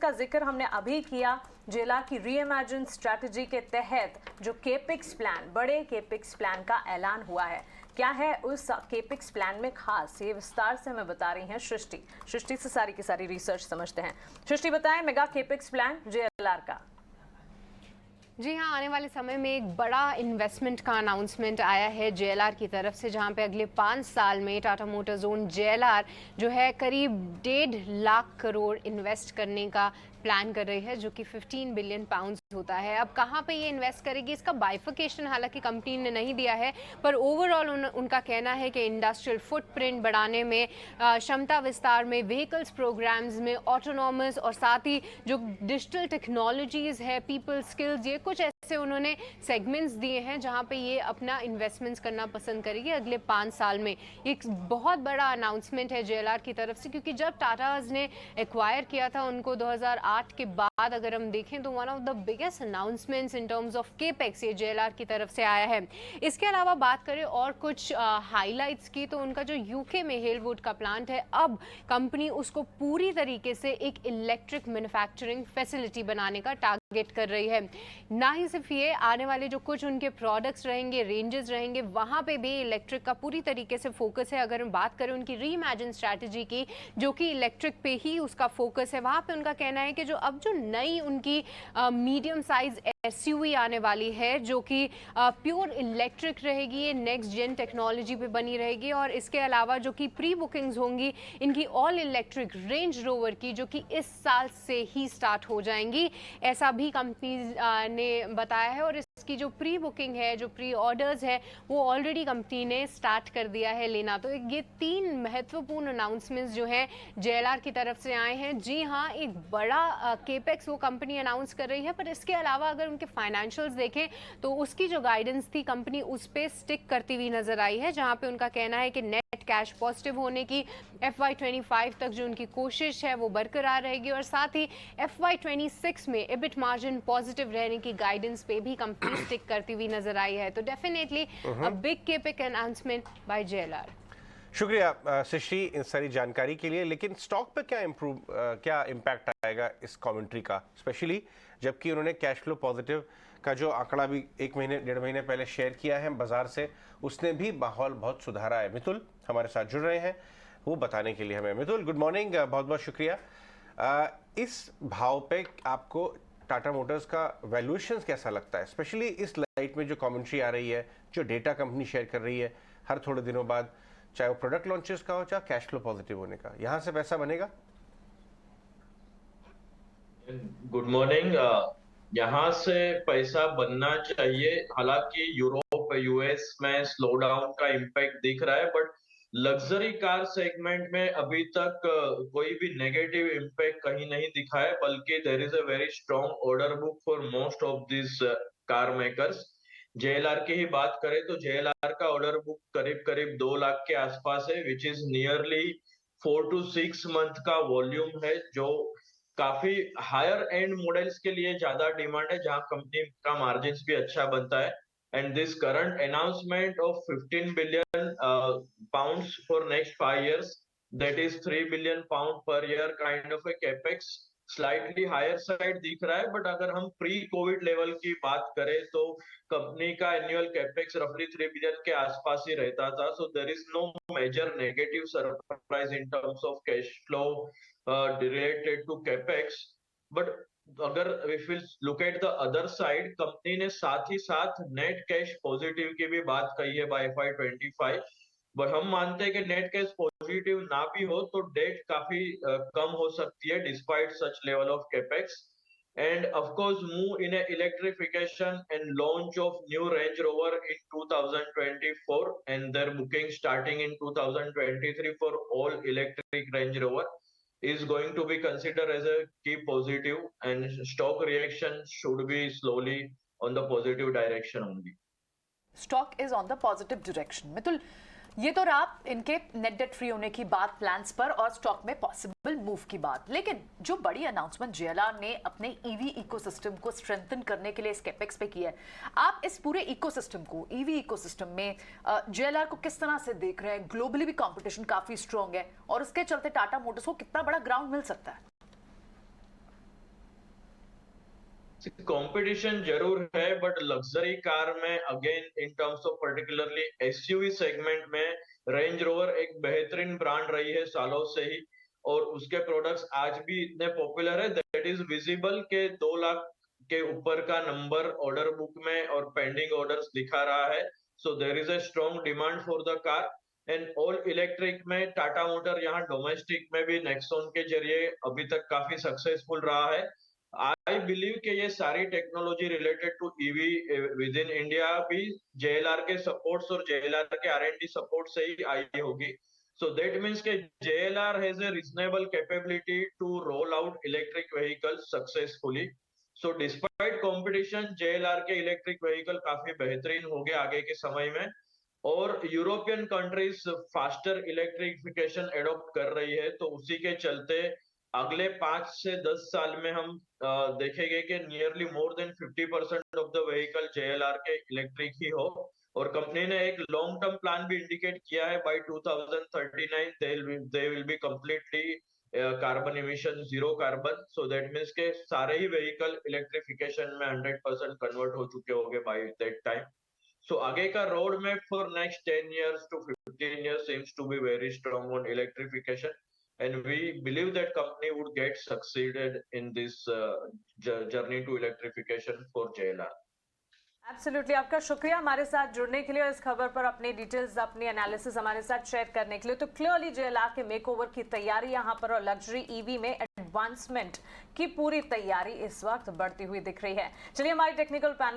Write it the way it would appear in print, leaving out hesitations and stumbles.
जिसका जिक्र हमने अभी किया, जेएलआर की रीइमेजिन स्ट्रैटेजी के तहत जो केपिक्स प्लान, बड़े केपिक्स प्लान का ऐलान हुआ है, क्या है उस केपिक्स प्लान में खास, ये विस्तार से हमें बता रही हैं सृष्टि से सारी की सारी रिसर्च समझते हैं। सृष्टि बताएं, मेगा केपिक्स प्लान जेएलआर का। जी हाँ, आने वाले समय में एक बड़ा इन्वेस्टमेंट का अनाउंसमेंट आया है जेएलआर की तरफ से, जहां पे अगले 5 साल में टाटा मोटर्स ओन जेएलआर जो है करीब 1.5 लाख करोड़ इन्वेस्ट करने का प्लान कर रही है, जो कि 15 बिलियन पाउंड्स होता है। अब कहाँ पे ये इन्वेस्ट करेगी, इसका बाइफिकेशन हालांकि कंपनी ने नहीं दिया है, पर ओवरऑल उनका कहना है कि इंडस्ट्रियल फुटप्रिंट बढ़ाने में, क्षमता विस्तार में, व्हीकल्स प्रोग्राम्स में, ऑटोनॉमस और साथ ही जो डिजिटल टेक्नोलॉजीज है, पीपल स्किल्स, ये कुछ ऐसे उन्होंने सेगमेंट्स दिए हैं जहां पे ये अपना इन्वेस्टमेंट्स करना पसंद करेगी अगले 5 साल में। एक बहुत बड़ा अनाउंसमेंट है जेएलआर की तरफ से, क्योंकि जब टाटाज ने एक्वायर किया था उनको 2008 के बाद, अगर हम देखें तो one of the biggest announcements in terms of capex ये जेएलआर की तरफ से आया है। इसके अलावा बात करें और कुछ हाईलाइट्स की, तो उनका जो यूके में हेलवुड का प्लांट है, अब कंपनी उसको पूरी तरीके से एक इलेक्ट्रिक मैन्युफैक्चरिंग फैसिलिटी बनाने का टारगेट कर रही है। ना ही सिर्फ ये, आने वाले जो कुछ उनके प्रोडक्ट्स रहेंगे, रेंजेस रहेंगे, वहां पे भी इलेक्ट्रिक का पूरी तरीके से फोकस है। अगर हम बात करें उनकी रीइमेजिन स्ट्रैटेजी की, जो कि इलेक्ट्रिक पे ही उसका फोकस है, वहां पे उनका कहना है कि जो अब जो नई उनकी मीडियम साइज एसयूवी आने वाली है, जो कि प्योर इलेक्ट्रिक रहेगी, ये नेक्स्ट जेन टेक्नोलॉजी पे बनी रहेगी, और इसके अलावा जो कि प्री बुकिंग्स होंगी इनकी ऑल इलेक्ट्रिक रेंज रोवर की, जो कि इस साल से ही स्टार्ट हो जाएंगी, ऐसा भी कंपनी ने बताया है। और इसकी जो प्री बुकिंग है, जो प्री ऑर्डर्स है, वो ऑलरेडी कंपनी ने स्टार्ट कर दिया है लेना। तो ये 3 महत्वपूर्ण अनाउंसमेंट्स जो हैं जेएलआर की तरफ से आए हैं। जी हाँ, एक बड़ा केपेक्स वो कंपनी अनाउंस कर रही है, पर इसके अलावा अगर उनके फाइनेंशियल्स देखें तो उसकी जो गाइडेंस थी कंपनी उस पे स्टिक करती हुई नजर आई है, जहां पे उनका कहना है कि नेट कैश पॉजिटिव होने की FY25 तक जो उनकी कोशिश है वो बरकरार रहेगी, और साथ ही FY26 में एबिट मार्जिन पॉजिटिव रहने की गाइडेंस पे भी कंपनी स्टिक करती हुई नजर आई है। तो definitely a big केपेक announcement bye JLR. शुक्रिया सृष्टि इन सारी जानकारी के लिए। लेकिन स्टॉक पे क्या इम्पैक्ट आएगा इस कमेंट्री का, स्पेशली जबकि उन्होंने कैश फ्लो पॉजिटिव का जो आंकड़ा भी 1 महीने 1.5 महीने पहले शेयर किया है बाजार से, उसने भी माहौल बहुत सुधारा है। मितुल हमारे साथ जुड़ रहे हैं वो बताने के लिए हमें। मितुल, गुड मॉर्निंग, बहुत बहुत शुक्रिया। इस भाव पे आपको टाटा मोटर्स का वैल्यूएशन कैसा लगता है, स्पेशली इस लाइट में जो कमेंट्री आ रही है, जो डेटा कंपनी शेयर कर रही है हर थोड़े दिनों बाद, चाहे वो प्रोडक्ट लॉन्चेस का हो चाहे कैश फ्लो पॉजिटिव होने का, यहां से पैसा बनेगा? Good morning. यहाँ से पैसा बनना चाहिए। हालांकि यूरोप यूएस में स्लो डाउन का इम्पैक्ट दिख रहा है, बट लग्जरी कार सेगमेंट में अभी तक कोई भी नेगेटिव इम्पैक्ट कहीं नहीं दिखा है, बल्कि there is a very strong order book for most of this car makers. JLR की ही बात करें तो जेएलआर का ऑर्डर बुक करीब करीब 2 लाख के आसपास है, which is nearly 4 to 6 month का वॉल्यूम है, जो काफी हायर एंड मॉडल्स के लिए ज्यादा डिमांड है, जहां कंपनी का मार्जिन भी अच्छा बनता है। And this current announcement of 15 billion pounds for next 5 years, that is 3 billion pound per year kind of a capex, slightly higher side दिख रहा है। बट अगर हम प्री कोविड लेवल की बात करें तो कंपनी का एनुअल कैपेक्स रफली 3 बिलियन के आसपास ही रहता था। So there is no major negative surprise in terms of cash flow related to capex. But अगर if we look at the other side, company ने साथ ही साथ नेट कैश पॉजिटिव की भी बात कही है बाय FY25, बट हम मानते हैं कि नेट कैश पॉजिटिव ना भी हो तो डेट काफी कम हो सकती है despite such level of capex. And of course move in a electrification and launch of new Range Rover in 2024, and their booking starting in 2023 for all electric Range Rover is going to be considered as a key positive, and stock reaction should be slowly on the positive direction only. Stock is on the positive direction. Mitul, ये तो रहा इनके net debt free होने की बात, plans पर और stock में पॉसिबल मूव की बात, लेकिन जो बड़ी अनाउंसमेंट जेएलआर ने अपने ईवी इकोसिस्टम को स्ट्रेंथन करने के लिए इस कैपेक्स पे किया है, आप इस पूरे इकोसिस्टम को, ईवी इकोसिस्टम में जेएलआर को किस तरह से देख रहे हैं? ग्लोबली भी कंपटीशन काफी स्ट्रांग है और उसके चलते टाटा मोटर्स को कितना बड़ा ग्राउंड मिल सकता है? कंपटीशन जरूर है, बट लग्जरी कार में again in terms of particularly SUV segment में रेंज रोवर एक बेहतरीन ब्रांड रही है सालों से ही, और उसके प्रोडक्ट्स आज भी इतने पॉपुलर है दैट इज विजिबल के 2 लाख के ऊपर का नंबर ऑर्डर बुक में और पेंडिंग ऑर्डर्स दिखा रहा है. So there is a strong demand for the car. And all electric में टाटा मोटर यहाँ डोमेस्टिक में भी नेक्सॉन के जरिए अभी तक काफी सक्सेसफुल रहा है. आई बिलीव कि ये सारी technology related to EV within India भी जेएलआर के सपोर्ट्स और जेएलआर के R&D सपोर्ट से ही आई होगी. So that means कि JLR has a reasonable capability to roll out electric vehicles successfully. So despite competition, JLR के electric vehicle काफी बेहतरीन होंगे आगे के समय में, और European countries faster electrification adopt कर रही है. तो उसी के चलते अगले 5 से 10 साल में हम देखेंगे कि nearly more than 50% of the vehicle JLR के इलेक्ट्रिक ही हो. और कंपनी ने एक लॉन्ग टर्म प्लान भी इंडिकेट किया है, by 2039 they will be completely carbon emission zero carbon. So that means के सारे ही व्हीकल इलेक्ट्रिफिकेशन में 100% कन्वर्ट हो चुके होंगे बाय दैट टाइम. So आगे का road map for next 10 years to 15 years seems to be very strong on electrification, and we believe that company would get succeeded in this journey to electrification for JLR. Absolutely, आपका शुक्रिया हमारे साथ जुड़ने के लिए और इस खबर पर अपनी डिटेल्स, अपनी एनालिसिस हमारे साथ शेयर करने के लिए. तो क्लियरली JLR के मेकओवर की तैयारी यहाँ पर और लग्जरी ईवी में एडवांसमेंट की पूरी तैयारी इस वक्त बढ़ती हुई दिख रही है. चलिए हमारी टेक्निकल पैनल